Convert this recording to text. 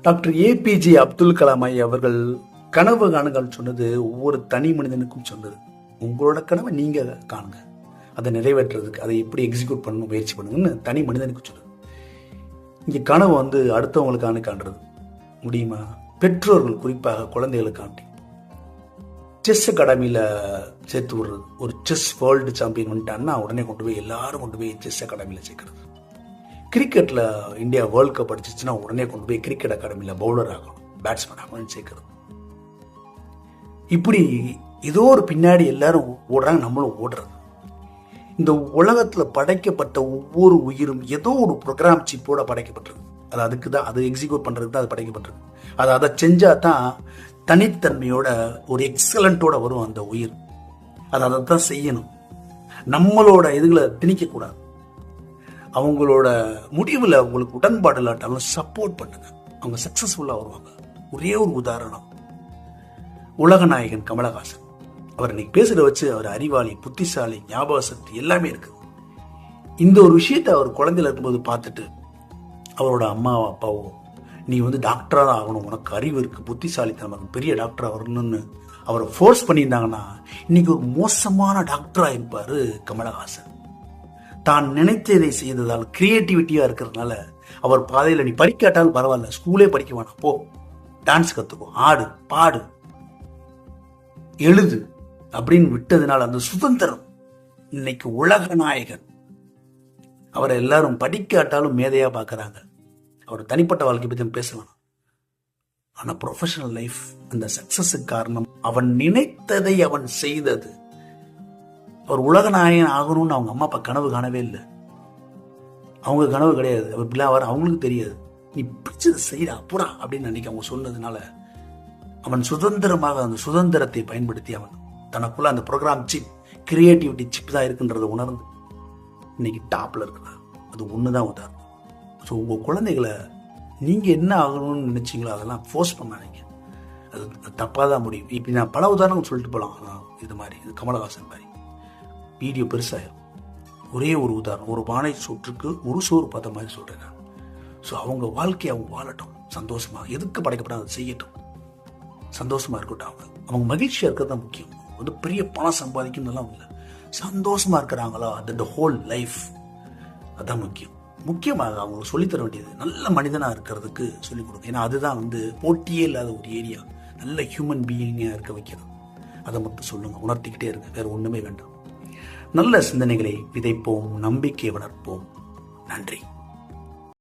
Doctor APJ Abdul Kalam ஐயா அவர்கள் கனவு காணுங்கள் சொன்னது ஒவ்வொரு தனி மனிதனுக்கும் சொன்னது. உங்களோட கனவை நீங்க காணுங்க, அதை நிறைவேற்றுறதுக்கு அதை எப்படி எக்ஸிக்யூட் பண்ணணும் முயற்சி பண்ணுங்கன்னு தனி மனிதனுக்கு சொல்லுது. இங்கே கனவு அடுத்தவங்களுக்கான காண்றது முடியுமா? பெற்றோர்கள் குறிப்பாக குழந்தைகளுக்காண்டி செஸ் அகாடமியில் சேர்த்து விடுறது. ஒரு செஸ் வேர்ல்டு சாம்பியன் வந்துட்டான்னா உடனே கொண்டு போய் எல்லாரும் கொண்டு போய் செஸ் அகாடமியில் சேர்க்கறது. கிரிக்கெட்டில் இந்தியா வேர்ல்டு கப் அடிச்சிச்சுன்னா உடனே கொண்டு போய் கிரிக்கெட் அகாடமியில் பவுலர் ஆகணும், பேட்ஸ்மேன் ஆகணும்னு சேர்க்கறது. இப்படி ஏதோ ஒரு பின்னாடி எல்லாரும் ஓடுறாங்க, நம்மளும் ஓடுறது. இந்த உலகத்தில் படைக்கப்பட்ட ஒவ்வொரு உயிரும் ஏதோ ஒரு ப்ரோக்ராம் சிப்போட படைக்கப்பட்டிருக்கு. அது அதுக்கு தான், அது எக்ஸிக்யூட் பண்ணுறதுக்கு தான் அது படைக்கப்பட்டிருக்கு. அதை செஞ்சால் தான் தனித்தன்மையோட ஒரு எக்ஸலண்ட்டோட வரும் அந்த உயிர். அதை தான் செய்யணும். நம்மளோட இதுகளை திணிக்கக்கூடாது. அவங்களோட முடிவில் அவங்களுக்கு உடன்பாடு இல்லாட்டாலும் சப்போர்ட் பண்ணுங்க, அவங்க சக்சஸ்ஃபுல்லாக வருவாங்க. ஒரே ஒரு உதாரணம், உலக நாயகன் கமலஹாசன். அவர் இன்னைக்கு பேசுகிற வச்சு அவர் அறிவாளி, புத்திசாலி, ஞாபக சக்தி எல்லாமே இருக்குது. இந்த ஒரு விஷயத்தை அவர் குழந்தையில இருக்கும்போது பார்த்துட்டு அவரோட அம்மாவோ அப்பாவோ நீ டாக்டராக தான் ஆகணும், உனக்கு அறிவு இருக்குது, புத்திசாலித்தனம், பெரிய டாக்டராக வரணும்னு அவரை ஃபோர்ஸ் பண்ணியிருந்தாங்கன்னா இன்னைக்கு ஒரு மோசமான டாக்டராக இருப்பார் கமலஹாசன். தான் நினைத்ததை செய்ததால் கிரியேட்டிவிட்டியாக இருக்கிறதுனால அவர் பாதையில் நீ படிக்காட்டாலும் பரவாயில்ல, ஸ்கூலே படிக்க வேணாம், போ டான்ஸ் கற்றுக்கோ, ஆடு, பாடு, எழுது அப்படின்னு விட்டதுனால அந்த சுதந்திரம் இன்னைக்கு உலக நாயகன். அவரை எல்லாரும் படிக்காட்டாலும் மேதையா பார்க்கறாங்க. அவர் தனிப்பட்ட வாழ்க்கை பற்றி பேசலாம், ஆனா ப்ரொஃபஷனல் லைஃப் அந்த சக்சஸுக்கு காரணம் அவன் நினைத்ததை அவன் செய்தது. அவர் உலக நாயகன் ஆகணும்னு அவங்க அம்மா அப்பா கனவு காணவே இல்லை. அவங்க கனவு கிடையாது, அவர் பிள்ளை அவங்களுக்கு தெரியாது. நீ பிடிச்சது செய்யற அப்புறா அப்படின்னு நினைக்க அவங்க சொன்னதுனால அவன் சுதந்திரமாக அந்த சுதந்திரத்தை பயன்படுத்தி அவன் தனக்குள்ள அந்த ப்ரோக்ராம் சிப், கிரியேட்டிவிட்டி சிப் தான் இருக்குன்றதை உணர்ந்து இன்னைக்கு டாப்ல இருக்கிறார். அது ஒண்ணுதான் உதாரணம். ஸோ உங்க குழந்தைகளை நீங்க என்ன ஆகணும்னு நினைச்சீங்களோ அதெல்லாம் ஃபோர்ஸ் பண்ணாதீங்க, அது தப்பாக தான் முடியும். இப்படி நான் பல உதாரணங்கள் சொல்லிட்டு போகலாம். இது மாதிரி, இது கமலஹாசன் மாதிரி வீடியோ பெருசாயிரும். ஒரே ஒரு உதாரணம், ஒரு பானை சோற்றுக்கு ஒரு சோறு பார்த்த மாதிரி சொல்றேன் நான். ஸோ அவங்க வாழ்க்கையை அவங்க வாழட்டும் சந்தோஷமா, எதுக்கு படைக்கப்படாது அதை செய்யட்டும், சந்தோஷமா இருக்கட்டும். அவங்க மகிழ்ச்சியா இருக்கிறது தான் முக்கியம். பெரிய பணம் சம்பாதிக்கணும்லாம் இல்லை, சந்தோஷமா இருக்கிறாங்களா அந்த ஹோல் லைஃப், அதான் முக்கியம். முக்கியமாக அவங்களுக்கு சொல்லித்தர வேண்டியது நல்ல மனிதனா இருக்கிறதுக்கு சொல்லிக் கொடுங்க. ஏன்னா அதுதான் போட்டியே இல்லாத ஒரு ஏரியா, நல்ல ஹியூமன் பீயிங்கா இருக்க வைக்கிறது. அதை மட்டும் சொல்லுங்க, உணர்த்திக்கிட்டே இருங்க, வேற ஒண்ணுமே வேண்டாம். நல்ல சிந்தனைகளை விதைப்போம், நம்பிக்கை வளர்ப்போம். நன்றி.